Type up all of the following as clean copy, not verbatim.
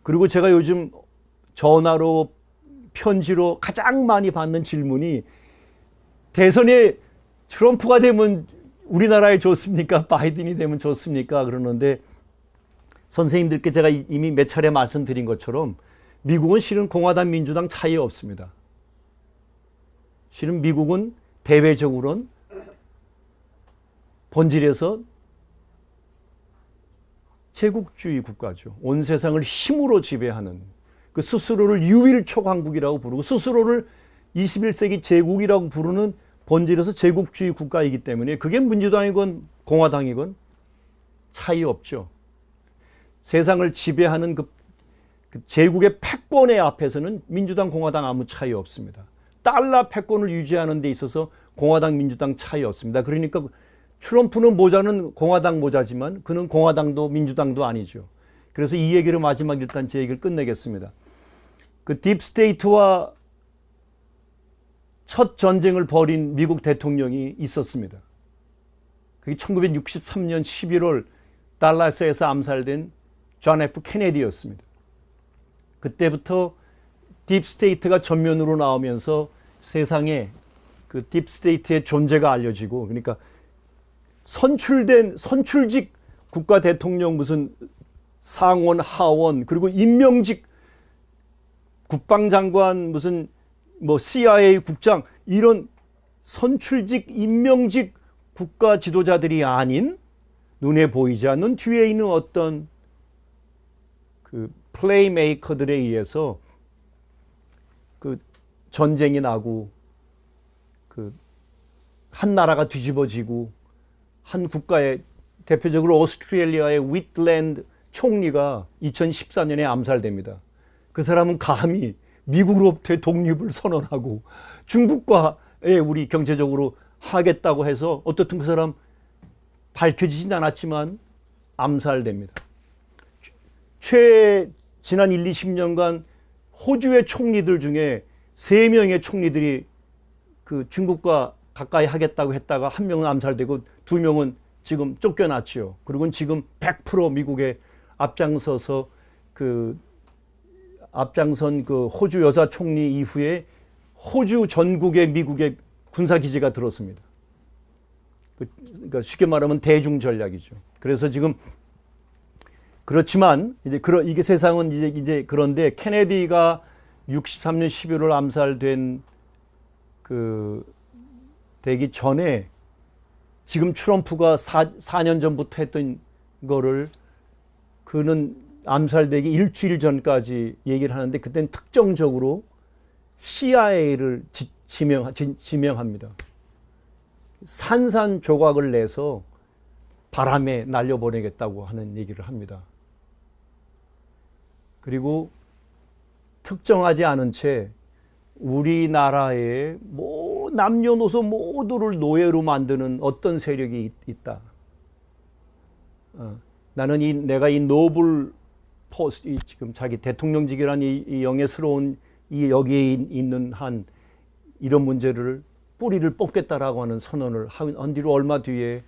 그리고 제가 요즘 전화로 편지로 가장 많이 받는 질문이 대선에 트럼프가 되면 우리나라에 좋습니까? 바이든이 되면 좋습니까? 그러는데 선생님들께 제가 이미 몇 차례 말씀드린 것처럼 미국은 실은 공화당, 민주당 차이 없습니다. 실은 미국은 대외적으로는 본질에서 제국주의 국가죠. 온 세상을 힘으로 지배하는 그 스스로를 유일초 강국이라고 부르고 스스로를 21세기 제국이라고 부르는 본질에서 제국주의 국가이기 때문에 그게 민주당이건 공화당이건 차이 없죠. 세상을 지배하는 그 제국의 패권의 앞에서는 민주당, 공화당 아무 차이 없습니다. 달러 패권을 유지하는 데 있어서 공화당, 민주당 차이 없습니다. 그러니까 트럼프는 모자는 공화당 모자지만 그는 공화당도 민주당도 아니죠. 그래서 이 얘기를 마지막 일단 제 얘기를 끝내겠습니다. 그 딥스테이트와 첫 전쟁을 벌인 미국 대통령이 있었습니다. 그게 1963년 11월 달라스에서 암살된 존 F. 케네디였습니다. 그때부터 딥스테이트가 전면으로 나오면서 세상에 그 딥스테이트의 존재가 알려지고, 그러니까 선출직 국가 대통령 무슨 상원, 하원, 그리고 임명직 국방장관 무슨 뭐 CIA 국장 이런 선출직 임명직 국가 지도자들이 아닌 눈에 보이지 않는 뒤에 있는 어떤 그 플레이메이커들에 의해서 그 전쟁이 나고 그 한 나라가 뒤집어지고 한 국가의 대표적으로 오스트레일리아의 윗랜드 총리가 2014년에 암살됩니다. 그 사람은 감히 미국으로부터의 독립을 선언하고 중국과의 우리 경제적으로 하겠다고 해서 어떻든 그 사람 밝혀지진 않았지만 암살됩니다. 지난 1, 20년간 호주의 총리들 중에 3명의 총리들이 그 중국과 가까이 하겠다고 했다가 한 명은 암살되고 2명은 지금 쫓겨났죠. 그리고 지금 100% 미국에 앞장선 그 호주 여자 총리 이후에 호주 전국에 미국의 군사기지가 들었습니다. 그러니까 쉽게 말하면 대중 전략이죠. 그래서 지금 그렇지만 이게 세상은 이제 그런데 케네디가 63년 11월 암살된 되기 전에 지금 트럼프가 4년 전부터 했던 거를 그는 암살되기 일주일 전까지 얘기를 하는데 그때는 특정적으로 CIA를 지명합니다. 산산조각을 내서 바람에 날려보내겠다고 하는 얘기를 합니다. 그리고 특정하지 않은 채 우리나라의 남녀노소 모두를 노예로 만드는 어떤 세력이 있다. 나는 내가 이 노블 포스트, 지금 자기 대통령직이라는 이 영예스러운 여기에 있는 한 이런 문제를 뿌리를 뽑겠다라고 하는 선언을 한 뒤로 얼마 뒤에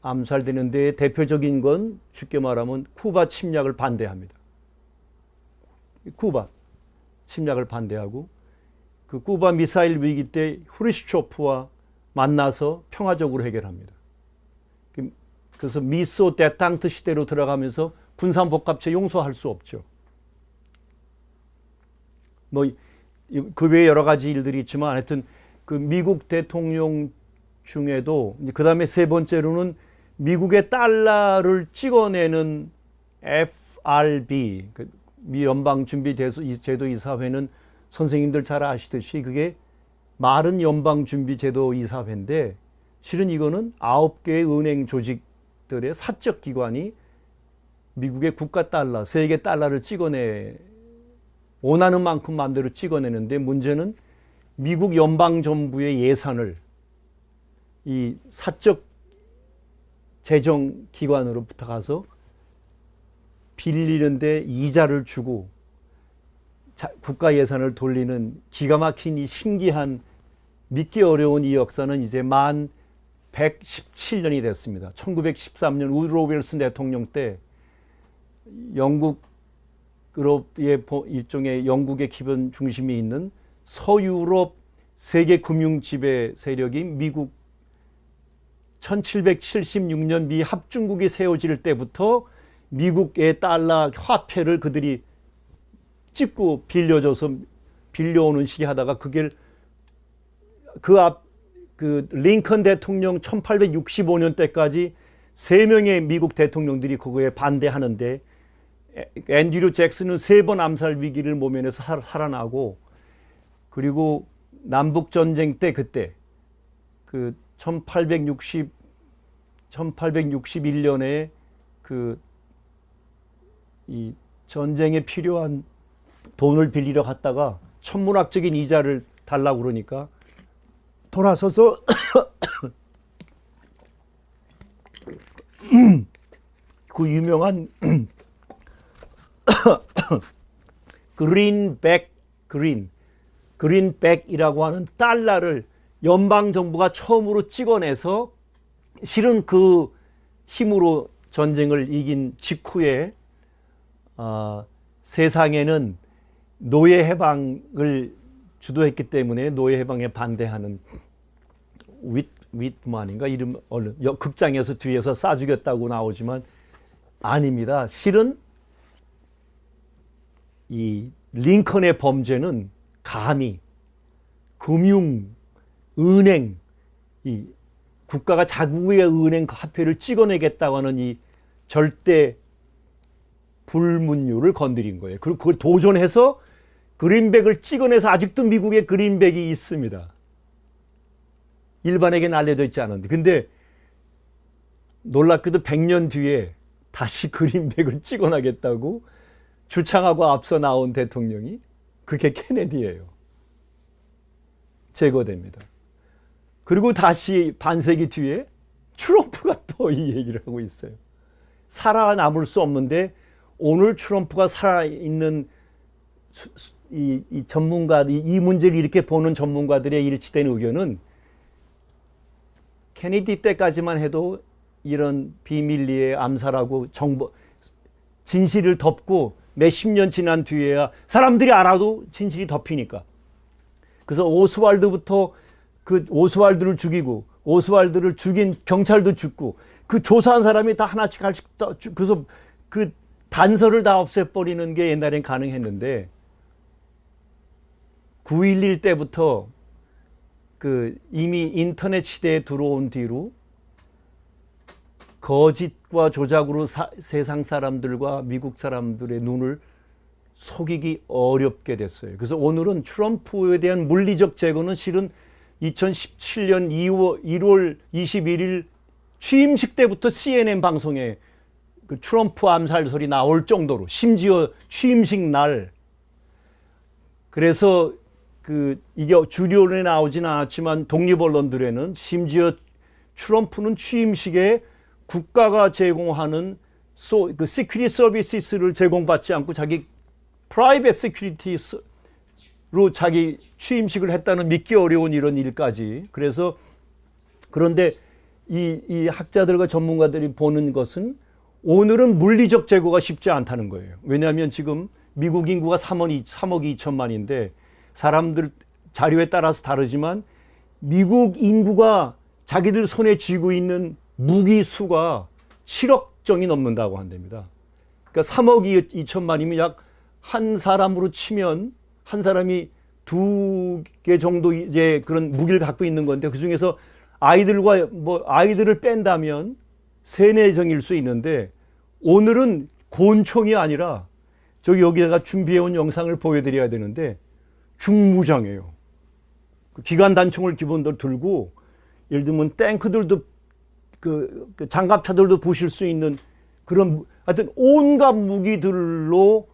암살되는데 대표적인 건 쉽게 말하면 쿠바 침략을 반대합니다. 쿠바 침략을 반대하고 그 쿠바 미사일 위기 때 후르시초프와 만나서 평화적으로 해결합니다. 그래서 미소 데탕트 시대로 들어가면서 군산복합체 용서할 수 없죠. 그 외에 여러 가지 일들이 있지만 하여튼 그 미국 대통령 중에도 그 다음에 세 번째로는 미국의 달러를 찍어내는 FRB, 미 연방준비제도 이사회는 선생님들 잘 아시듯이 그게 말은 연방준비제도 이사회인데 실은 이거는 9개의 은행 조직들의 사적 기관이 미국의 국가 달러, 세계 달러를 원하는 만큼 마음대로 찍어내는데 문제는 미국 연방정부의 예산을 이 사적 재정기관으로부터 가서 빌리는데 이자를 주고 국가 예산을 돌리는 기가 막힌 이 신기한 믿기 어려운 이 역사는 이제 만 117년이 됐습니다. 1913년 우드로 윌슨 대통령 때 영국의 일종의 영국의 기본 중심이 있는 서유럽 세계 금융 지배 세력이 미국 1776년 미 합중국이 세워질 때부터 미국의 달러 화폐를 그들이 찍고 빌려오는 식이 하다가 그게 그 링컨 대통령 1865년 때까지 3명의 미국 대통령들이 그거에 반대하는데 앤드류 잭슨은 3번 암살 위기를 모면해서 살아나고, 그리고 남북 전쟁 때 그때 그 1861년에 그 이 전쟁에 필요한 돈을 빌리러 갔다가 천문학적인 이자를 달라고 그러니까 돌아서서 그 유명한 그린백이라고 하는 달러를 연방정부가 처음으로 찍어내서, 실은 그 힘으로 전쟁을 이긴 직후에 세상에는 노예 해방을 주도했기 때문에 노예 해방에 반대하는 윗만인가 이름 극장에서 뒤에서 쏴 죽였다고 나오지만 아닙니다. 실은 이 링컨의 범죄는 감히 금융, 은행, 이 국가가 자국의 은행 화폐를 찍어내겠다고 하는 이 절대 불문율을 건드린 거예요. 그리고 그걸 도전해서 그린백을 찍어내서 아직도 미국에 그린백이 있습니다. 일반에게는 알려져 있지 않은데. 근데 놀랍게도 100년 뒤에 다시 그린백을 찍어내겠다고 주창하고 앞서 나온 대통령이 그게 케네디예요. 제거됩니다. 그리고 다시 반세기 뒤에 트럼프가 또 이 얘기를 하고 있어요. 살아남을 수 없는데 오늘 트럼프가 살아있는 이 전문가들, 이 문제를 이렇게 보는 전문가들의 일치된 의견은 케네디 때까지만 해도 이런 비밀리에 암살하고 정보, 진실을 덮고 몇십 년 지난 뒤에야 사람들이 알아도 진실이 덮이니까. 그래서 오스왈드부터 그 오스왈드를 죽이고 오스왈드를 죽인 경찰도 죽고 그 조사한 사람이 다 하나씩 그래서 그 단서를 다 없애버리는 게 옛날엔 가능했는데 9.11 때부터 그 이미 인터넷 시대에 들어온 뒤로 거짓과 조작으로 세상 사람들과 미국 사람들의 눈을 속이기 어렵게 됐어요. 그래서 오늘은 트럼프에 대한 물리적 제거는 실은 2017년 1월 21일 취임식 때부터 CNN 방송에 그 트럼프 암살 소리 나올 정도로, 심지어 취임식 날, 그래서 그 이게 주류론에 나오진 않았지만 독립 언론들에는 심지어 트럼프는 취임식에 국가가 제공하는 그 시큐리티 서비스를 제공받지 않고 자기 프라이빗 시큐리티로 자기 취임식을 했다는 믿기 어려운 이런 일까지. 그래서 그런데 이 학자들과 전문가들이 보는 것은 오늘은 물리적 제거가 쉽지 않다는 거예요. 왜냐하면 지금 미국 인구가 3억 2천만인데 사람들 자료에 따라서 다르지만 미국 인구가 자기들 손에 쥐고 있는 무기 수가 7억 정이 넘는다고 한답니다. 그러니까 3억 2천만이면 약 한 사람으로 치면 한 사람이 2개 정도 이제 그런 무기를 갖고 있는 건데 그 중에서 아이들을 뺀다면 3, 4정일 수 있는데 오늘은 곤총이 아니라 여기다가 준비해온 영상을 보여드려야 되는데 중무장이에요. 기관 단총을 기본적으로 들고 예를 들면 탱크들도 그 장갑차들도 부실 수 있는 그런 하여튼 온갖 무기들로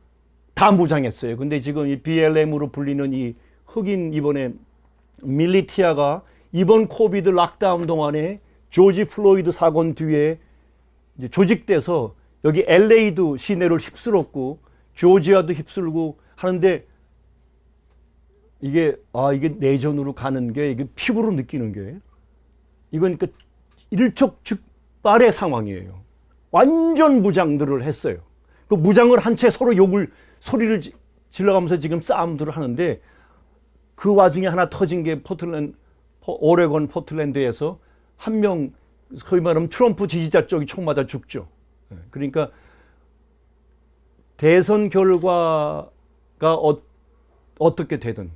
다 무장했어요. 근데 지금 이 BLM으로 불리는 이 흑인 이번에 밀리티아가 이번 코비드 락다운 동안에 조지 플로이드 사건 뒤에 이제 조직돼서 여기 LA도 시내를 휩쓸었고 조지아도 휩쓸고 하는데 이게 내전으로 가는 게 이게 피부로 느끼는 게 이건 그 일촉즉발의 상황이에요. 완전 무장들을 했어요. 그 무장을 한 채 서로 소리를 질러가면서 지금 싸움들을 하는데 그 와중에 하나 터진 게 오레곤 포틀랜드에서 한 명, 소위 말하면 트럼프 지지자 쪽이 총 맞아 죽죠. 그러니까 대선 결과가 어떻게 되든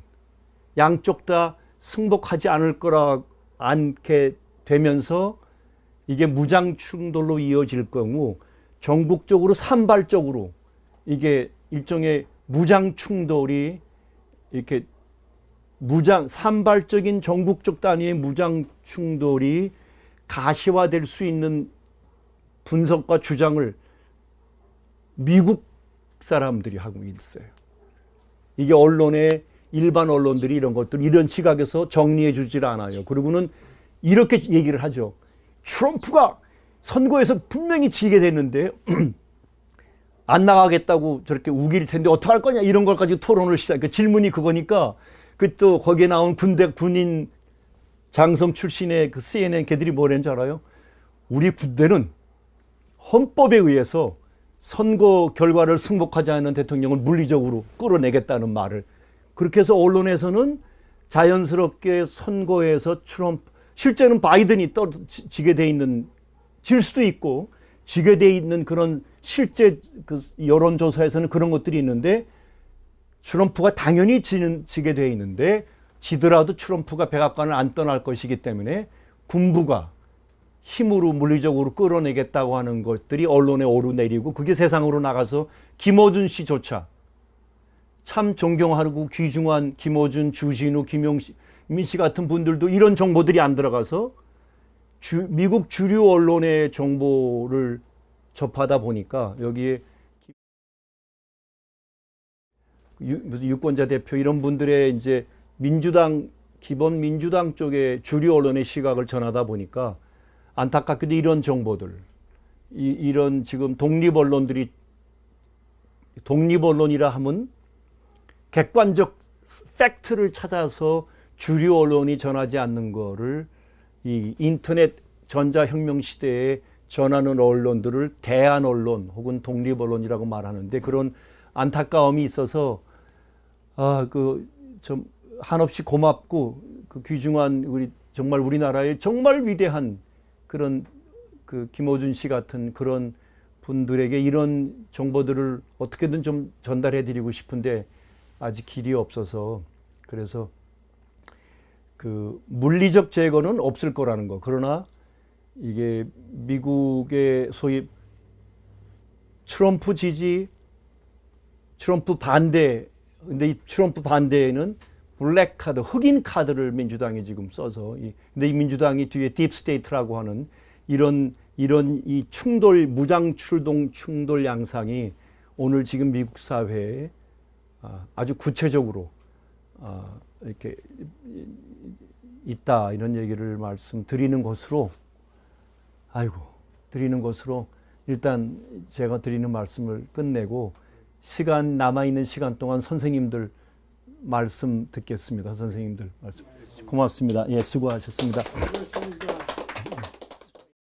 양쪽 다 승복하지 않게 되면서 이게 무장 충돌로 이어질 경우 전국적으로 산발적으로 이게 일종의 무장 충돌이 이렇게 산발적인 전국적 단위의 무장 충돌이 가시화될 수 있는 분석과 주장을 미국 사람들이 하고 있어요. 이게 일반 언론들이 이런 시각에서 정리해 주질 않아요. 그리고는 이렇게 얘기를 하죠. 트럼프가 선거에서 분명히 지게 됐는데 안 나가겠다고 저렇게 우길 텐데 어떡할 거냐 이런 걸까지 토론을 시작해. 질문이 그거니까 또 거기에 나온 군인 장성 출신의 그 CNN 걔들이 뭐라는 줄 알아요? 우리 군대는 헌법에 의해서 선거 결과를 승복하지 않는 대통령을 물리적으로 끌어내겠다는 말을 그렇게 해서 언론에서는 자연스럽게 선거에서 실제는 바이든이 지게 돼 있는 질 수도 있고 지게 돼 있는 그런 실제 그 여론조사에서는 그런 것들이 있는데 트럼프가 당연히 지게 돼 있는데 지더라도 트럼프가 백악관을 안 떠날 것이기 때문에 군부가 힘으로 물리적으로 끌어내겠다고 하는 것들이 언론에 오르내리고 그게 세상으로 나가서 김어준 씨조차 참 존경하고 귀중한 김어준, 주진우, 김용민 씨 같은 분들도 이런 정보들이 안 들어가서 미국 주류 언론의 정보를 접하다 보니까 여기에 무슨 유권자 대표 이런 분들의 이제 기본 민주당 쪽의 주류 언론의 시각을 전하다 보니까 안타깝게도 이런 정보들, 이런 지금 독립언론이라 하면 객관적 팩트를 찾아서 주류 언론이 전하지 않는 거를 이 인터넷 전자혁명 시대에 전하는 언론들을 대한 언론 혹은 독립언론이라고 말하는데 그런 안타까움이 있어서 좀 한없이 고맙고 그 귀중한 정말 우리나라의 정말 위대한 그런 그 김어준 씨 같은 그런 분들에게 이런 정보들을 어떻게든 좀 전달해 드리고 싶은데 아직 길이 없어서 그래서 그 물리적 제거는 없을 거라는 거. 그러나 이게 미국의 소위 트럼프 지지, 트럼프 반대, 근데 이 트럼프 반대에는 블랙 카드, 흑인 카드를 민주당이 지금 써서 근데 이 민주당이 뒤에 딥스테이트라고 하는 이런 이 무장 출동 충돌 양상이 오늘 지금 미국 사회에 아주 구체적으로 이렇게 있다 이런 얘기를 말씀드리는 것으로 일단 제가 드리는 말씀을 끝내고 남아있는 시간 동안 선생님들 말씀 듣겠습니다. 선생님들 말씀 고맙습니다. 예, 수고하셨습니다.